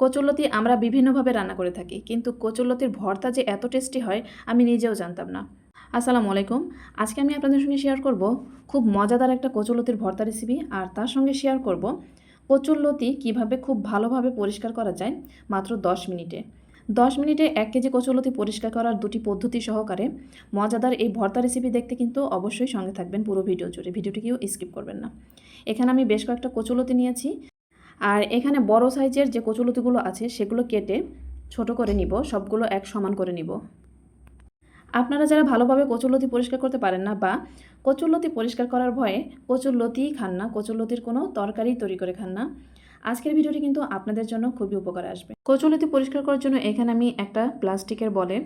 কচুরলতি আমরা বিভিন্নভাবে রান্না করে থাকি, কিন্তু কচুরলতির ভর্তা যে এত টেস্টি হয় আমি নিজেও জানতাম না। আসসালামু আলাইকুম। আজকে আমি আপনাদের সঙ্গে শেয়ার করব খুব মজাদার একটা কচুরলতির ভর্তা রেসিপি, আর তার সঙ্গে শেয়ার করব কচুরলতি কিভাবে খুব ভালোভাবে পরিষ্কার করা যায় মাত্র 10 মিনিটে। 10 মিনিটে 1 কেজি কচুরলতি পরিষ্কার করার দুটি পদ্ধতি সহকারে মজাদার এই ভর্তা রেসিপি দেখতে কিন্তু অবশ্যই সঙ্গে থাকবেন পুরো ভিডিও জুড়ে। ভিডিওটিকেও স্কিপ করবেন না। এখানে আমি বেশ কয়েকটা কচুরলতি নিয়েছি, আর এখানে বড় সাইজের যে কচুলতিগুলো আছে সেগুলো কেটে ছোট করে নিব, সবগুলো এক সমান করে নিব। আপনারা যারা ভালোভাবে কচুরলতি পরিষ্কার করতে পারেন না বা কচুরলতি পরিষ্কার করার ভয়ে কচুরলতিই খান না, কচুরলতির কোনো তরকারি তৈরি করে খান না, আজকের ভিডিওটি কিন্তু আপনাদের জন্য খুবই উপকারে আসবে। কচুরলতি পরিষ্কার করার জন্য এখানে আমি একটা প্লাস্টিকের বলে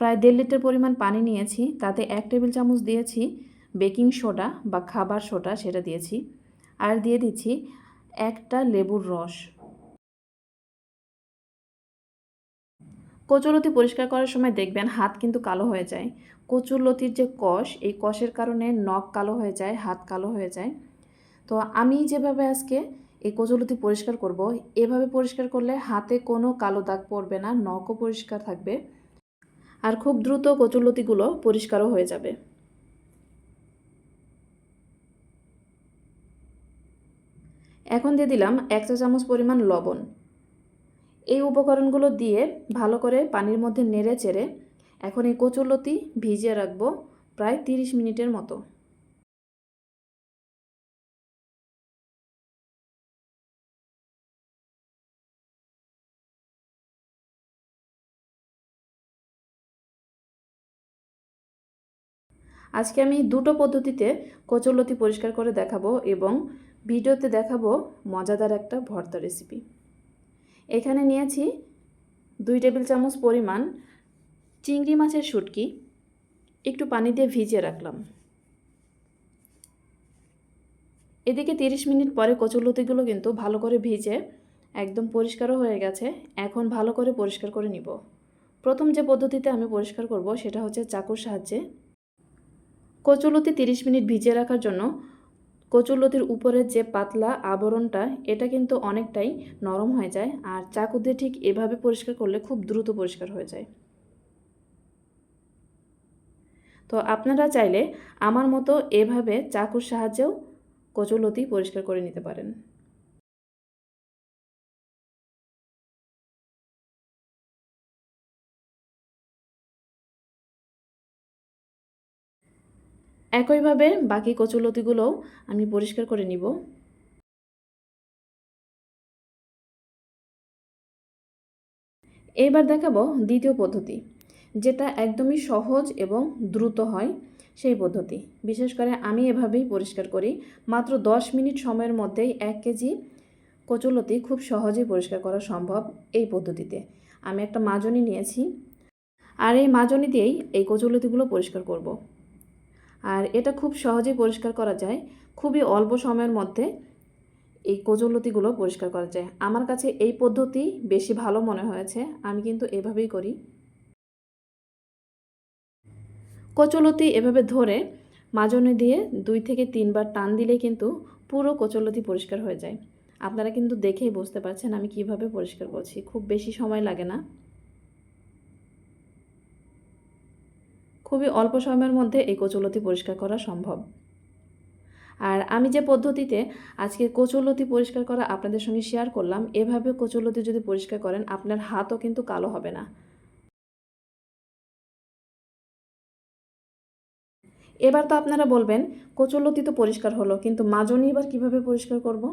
প্রায় 1.5 লিটার পরিমাণ পানি নিয়েছি। তাতে 1 টেবিল চামচ দিয়েছি বেকিং সোডা বা খাবার সোডা, সেটা দিয়েছি। আর দিয়ে দিচ্ছি একটা লেবুর রস। কচুরলতি পরিষ্কার করার সময় দেখবেন হাত কিন্তু কালো হয়ে যায়। কচুরলতির যে কষ, এই কষের কারণে নখ কালো হয়ে যায়, হাত কালো হয়ে যায়। তো আমি যেভাবে আজকে এই কচুরলতি পরিষ্কার করব, এভাবে পরিষ্কার করলে হাতে কোনো কালো দাগ পড়বে না, নখও পরিষ্কার থাকবে, আর খুব দ্রুত কচুরলতিগুলো পরিষ্কারও হয়ে যাবে। এখন দিয়ে দিলাম 1 চা চামচ পরিমাণ লবণ। এই উপকরণগুলো দিয়ে ভালো করে পানির মধ্যে নেড়ে চেড়ে এখন এই কচুরলতি ভিজিয়ে রাখবো প্রায় 30 মিনিটের মতো। আজকে আমি দুটো পদ্ধতিতে কচুরলতি পরিষ্কার করে দেখাবো এবং ভিডিওতে দেখাবো মজাদার একটা ভর্তা রেসিপি। এখানে নিয়েছি 2 টেবিল চামচ পরিমাণ চিংড়ি মাছের শুটকি, একটু পানি দিয়ে ভিজিয়ে রাখলাম। এদিকে 30 মিনিট পরে কচুরলতিগুলো কিন্তু ভালো করে ভিজে একদম পরিষ্কারও হয়ে গেছে। এখন ভালো করে পরিষ্কার করে নিব। প্রথম যে পদ্ধতিতে আমি পরিষ্কার করব সেটা হচ্ছে চাকুর সাহায্যে। কচুরলতি 30 মিনিট ভিজিয়ে রাখার জন্য কচুরলতির উপরের যে পাতলা আবরণটা, এটা কিন্তু অনেকটাই নরম হয়ে যায়, আর চাকু দিয়ে ঠিক এভাবে পরিষ্কার করলে খুব দ্রুত পরিষ্কার হয়ে যায়। তো আপনারা চাইলে আমার মতো এভাবে চাকুর সাহায্যেও কচুরলতি পরিষ্কার করে নিতে পারেন। একইভাবে বাকি কচুরলতিগুলোও আমি পরিষ্কার করে নিব। এবার দেখাবো দ্বিতীয় পদ্ধতি, যেটা একদমই সহজ এবং দ্রুত হয় সেই পদ্ধতি। বিশেষ করে আমি এভাবেই পরিষ্কার করি। মাত্র 10 মিনিট সময়ের মধ্যেই 1 কেজি কচুরলতি খুব সহজেই পরিষ্কার করা সম্ভব এই পদ্ধতিতে। আমি একটা মাজনি নিয়েছি, আর এই মাজনি দিয়েই এই কচুরলতিগুলো পরিষ্কার করব। আর এটা খুব সহজেই পরিষ্কার করা যায়, খুবই অল্প সময়ের মধ্যে এই কচুরলতিগুলো পরিষ্কার করা যায়। আমার কাছে এই পদ্ধতি বেশি ভালো মনে হয়েছে, আমি কিন্তু এভাবেই করি। কচুরলতি এভাবে ধরে মাজনি দিয়ে 2 থেকে 3 বার টান দিলেই কিন্তু পুরো কচুরলতি পরিষ্কার হয়ে যায়। আপনারা কিন্তু দেখেই বুঝতে পারছেন আমি কিভাবে পরিষ্কার করছি, খুব বেশি সময় লাগে না, খুবই অল্প সময়ের মধ্যে এই কচুরলতি পরিষ্কার করা সম্ভব। আর আমি যে পদ্ধতিতে আজকে কচুরলতি পরিষ্কার করা আপনাদের সঙ্গে শেয়ার করলাম, এভাবে কচুরলতি যদি পরিষ্কার করেন আপনার হাতও কিন্তু কালো হবে না। এবার তো আপনারা বলবেন কচুরলতি তো পরিষ্কার হলো, কিন্তু মাজনি এবার কিভাবে পরিষ্কার করব?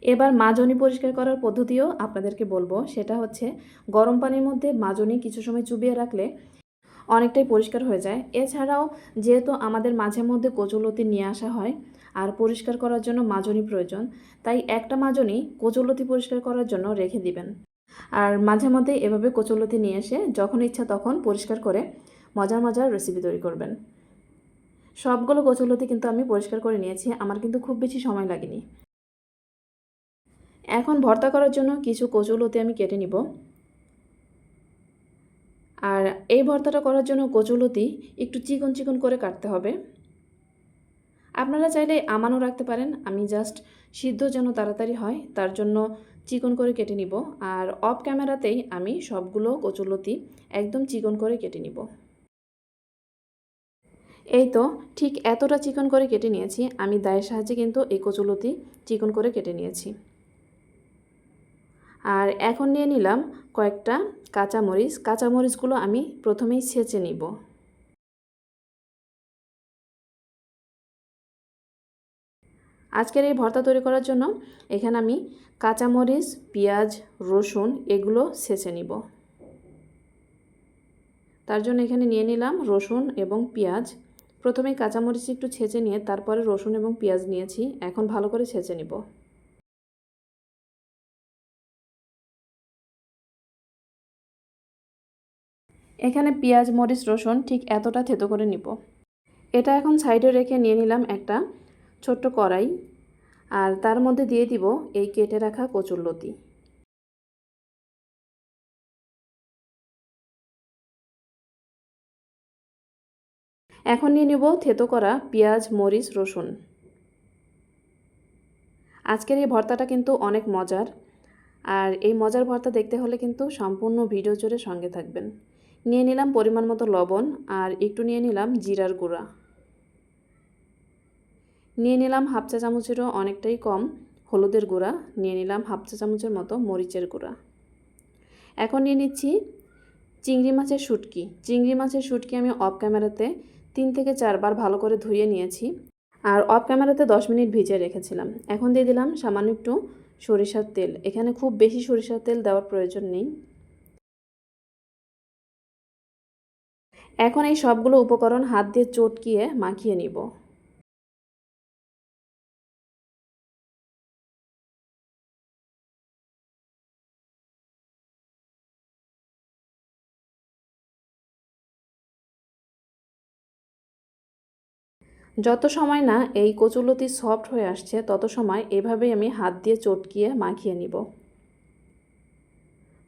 এবার মাজনি পরিষ্কার করার পদ্ধতিও আপনাদেরকে বলবো। সেটা হচ্ছে গরম পানির মধ্যে মাজনি কিছু সময় চুবিয়ে রাখলে অনেকটাই পরিষ্কার হয়ে যায়। এছাড়াও যেহেতু আমাদের মাঝে মধ্যে কচুরলতি নিয়ে আসা হয় আর পরিষ্কার করার জন্য মাজনি প্রয়োজন, তাই একটা মাজনি কচুরলতি পরিষ্কার করার জন্য রেখে দিবেন। আর মাঝে মধ্যে এভাবে কচুরলতি নিয়ে এসে যখন ইচ্ছা তখন পরিষ্কার করে মজার মজার রেসিপি তৈরি করবেন। সবগুলো কচুরলতি কিন্তু আমি পরিষ্কার করে নিয়েছি, আমার কিন্তু খুব বেশি সময় লাগেনি। এখন ভর্তা করার জন্য কিছু কচুরলতি আমি কেটে নিব। আর এই ভর্তাটা করার জন্য কচুরলতি একটু চিকন চিকন করে কাটতে হবে। আপনারা চাইলে আমানও রাখতে পারেন, আমি জাস্ট সিদ্ধ যেন তাড়াতাড়ি হয় তার জন্য চিকন করে কেটে নিব। আর অফ ক্যামেরাতেই আমি সবগুলো কচুরলতি একদম চিকন করে কেটে নিব। এই তো ঠিক এতটা চিকন করে কেটে নিয়েছি। আমি দায়ের সাহায্যে কিন্তু এই কচুরলতি চিকন করে কেটে নিয়েছি। আর এখন নিয়ে নিলাম কয়েকটা কাঁচামরিচ। কাঁচামরিচগুলো আমি প্রথমেই ছেঁচে নিব। আজকের এই ভর্তা তৈরি করার জন্য এখানে আমি কাঁচামরিচ, পেঁয়াজ, রসুন এগুলো ছেঁচে নিব। তার জন্য এখানে নিয়ে নিলাম রসুন এবং পেঁয়াজ। প্রথমে কাঁচামরিচ একটু ছেঁচে নিয়ে তারপরে রসুন এবং পেঁয়াজ নিয়েছি। এখন ভালো করে ছেঁচে নিব। এখানে পেঁয়াজ, মরিচ, রসুন ঠিক এতটা থেতো করে নিব। এটা এখন সাইডে রেখে নিয়ে নিলাম একটা ছোট্ট কড়াই। আর তার মধ্যে দিয়ে দিব এই কেটে রাখা কচুরলতি। এখন নিয়ে নেব থেতো করা পেঁয়াজ, মরিচ, রসুন। আজকের এই ভর্তাটা কিন্তু অনেক মজার। আর এই মজার ভর্তা দেখতে হলে কিন্তু সম্পূর্ণ ভিডিও জুড়ে সঙ্গে থাকবেন। নিয়ে নিলাম পরিমাণ মতো লবণ আর একটু নিয়ে নিলাম জিরার গুঁড়া। নিয়ে নিলাম হাফ চা চামচেরও অনেকটাই কম হলুদের গুঁড়া। নিয়ে নিলাম হাফ চা চামচের মতো মরিচের গুঁড়া। এখন নিয়ে নিচ্ছি চিংড়ি মাছের শুটকি। চিংড়ি মাছের শুটকি আমি অফ ক্যামেরাতে 3 থেকে 4 বার ভালো করে ধুয়ে নিয়েছি। আর অফ ক্যামেরাতে 10 মিনিট ভিজিয়ে রেখেছিলাম। এখন দিয়ে দিলাম সামান্য একটু সরিষার তেল। এখানে খুব বেশি সরিষার তেল দেওয়ার প্রয়োজন নেই। এখন এই সবগুলো উপকরণ হাত দিয়ে চটকিয়ে মাখিয়ে নিব। যত সময় না এই কচুলতি সফট হয়ে আসছে তত সময় এভাবেই আমি হাত দিয়ে চটকিয়ে মাখিয়ে নিব।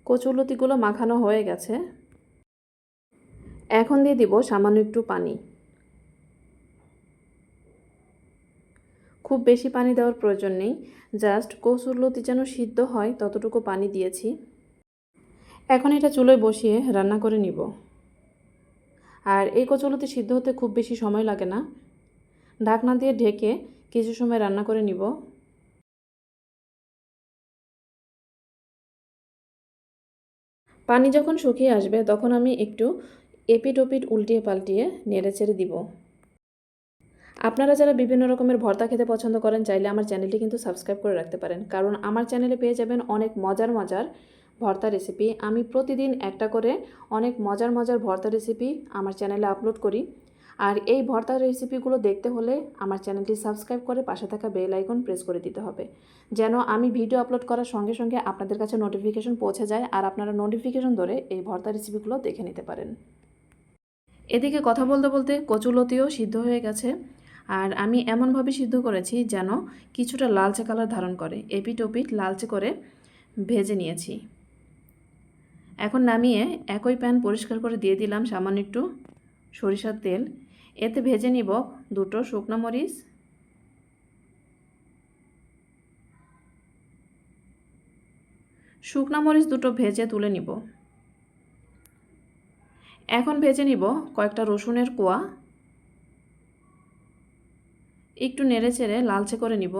কচুলতিগুলো মাখানো হয়ে গেছে। এখন দিয়ে দিব সামান্য একটু পানি। খুব বেশি পানি দেওয়ার প্রয়োজন নেই, জাস্ট কচুরলতি যেন সিদ্ধ হয় ততটুকু পানি দিয়েছি। এখন এটা চুলোয় বসিয়ে রান্না করে নিব। আর এই কচুলতি সিদ্ধ হতে খুব বেশি সময় লাগে না। ঢাকনা দিয়ে ঢেকে কিছু সময় রান্না করে নিব। পানি যখন শুকিয়ে আসবে তখন আমি একটু এপিট ওপিট উল্টিয়ে পাল্টিয়ে নেড়ে চেড়ে দিব। আপনারা যারা বিভিন্ন রকমের ভর্তা খেতে পছন্দ করেন চাইলে আমার চ্যানেলটি কিন্তু সাবস্ক্রাইব করে রাখতে পারেন, কারণ আমার চ্যানেলে পেয়ে যাবেন অনেক মজার মজার ভর্তা রেসিপি। আমি প্রতিদিন একটা করে অনেক মজার মজার ভর্তা রেসিপি আমার চ্যানেলে আপলোড করি। আর এই ভর্তা রেসিপিগুলো দেখতে হলে আমার চ্যানেলটি সাবস্ক্রাইব করে পাশে থাকা বেল আইকন প্রেস করে দিতে হবে, যেন আমি ভিডিও আপলোড করার সঙ্গে সঙ্গে আপনাদের কাছে নোটিফিকেশন পৌঁছে যায় আর আপনারা নোটিফিকেশন ধরে এই ভর্তা রেসিপিগুলো দেখে নিতে পারেন। এদিকে কথা বলতে বলতে কচুলতিও সিদ্ধ হয়ে গেছে। আর আমি এমনভাবে সিদ্ধ করেছি যেন কিছুটা লালচে কালার ধারণ করে, এপিট ওপিট লালচে করে ভেজে নিয়েছি। এখন নামিয়ে একই প্যান পরিষ্কার করে দিয়ে দিলাম সামান্য একটু সরিষার তেল। এতে ভেজে নিব দুটো শুকনো মরিচ, দুটো ভেজে তুলে নিব। এখন ভেজে নিব কয়েকটা রসুনের কোয়া। একটু নেড়ে চেড়ে লালচে করে নিব।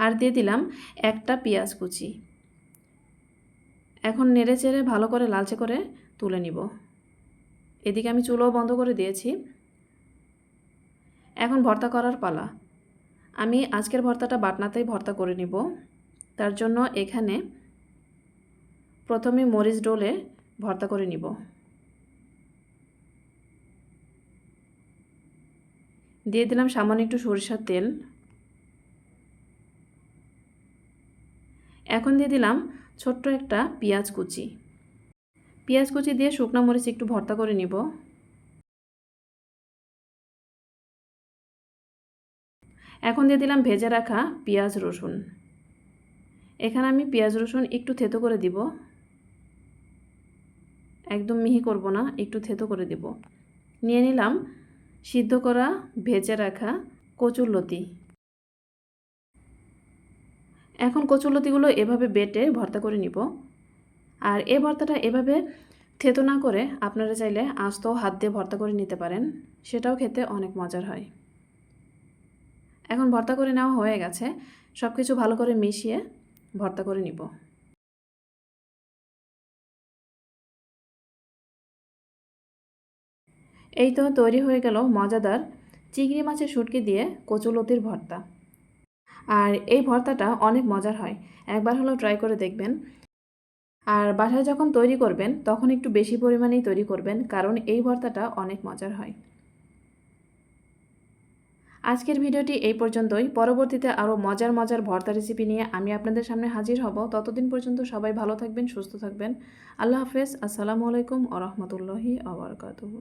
আর দিয়ে দিলাম একটা পেঁয়াজ কুচি। এখন নেড়ে চেড়ে ভালো করে লালচে করে তুলে নিব। এদিকে আমি চুলাও বন্ধ করে দিয়েছি। এখন ভর্তা করার পালা। আমি আজকের ভর্তাটা বাটনাতেই ভর্তা করে নিব। তার জন্য এখানে প্রথমে মরিচ ডলে ভর্তা করে নিব। দিয়ে দিলাম সামান্য একটু সরিষার তেল। এখন দিয়ে দিলাম ছোট্ট একটা পেঁয়াজ কুচি। পেঁয়াজ কুচি দিয়ে শুকনো মরিচ একটু ভর্তা করে নিব। এখন দিয়ে দিলাম ভেজে রাখা পেঁয়াজ রসুন। এখানে আমি পেঁয়াজ রসুন একটু থেতো করে দিব, একদম মিহি করব না, একটু থেতো করে দেব। নিয়ে নিলাম সিদ্ধ করা ভেজে রাখা কচুরলতি। এখন কচুরলতিগুলো এভাবে বেটে ভর্তা করে নিব। আর এই ভর্তাটা এভাবে থেতো না করে আপনারা চাইলে আস্ত হাত দিয়ে ভর্তা করে নিতে পারেন, সেটাও খেতে অনেক মজার হয়। এখন ভর্তা করে নেওয়া হয়ে গেছে, সব কিছু ভালো করে মিশিয়ে ভর্তা করে নিব। এই তো তৈরি হয়ে গেল মজাদার চিংড়ি মাছের শুটকি দিয়ে কচুলতির ভর্তা। আর এই ভর্তাটা অনেক মজার হয়, একবার হলেও ট্রাই করে দেখবেন। আর বাসায় যখন তৈরি করবেন তখন একটু বেশি পরিমাণেই তৈরি করবেন, কারণ এই ভর্তাটা অনেক মজার হয়। আজকের ভিডিওটি এই পর্যন্তই। পরবর্তীতে আরও মজার মজার ভর্তা রেসিপি নিয়ে আমি আপনাদের সামনে হাজির হব। ততদিন পর্যন্ত সবাই ভালো থাকবেন, সুস্থ থাকবেন। আল্লাহ হাফেজ। আসসালামু আলাইকুম ওয়া রাহমাতুল্লাহি ওয়া বারাকাতুহু।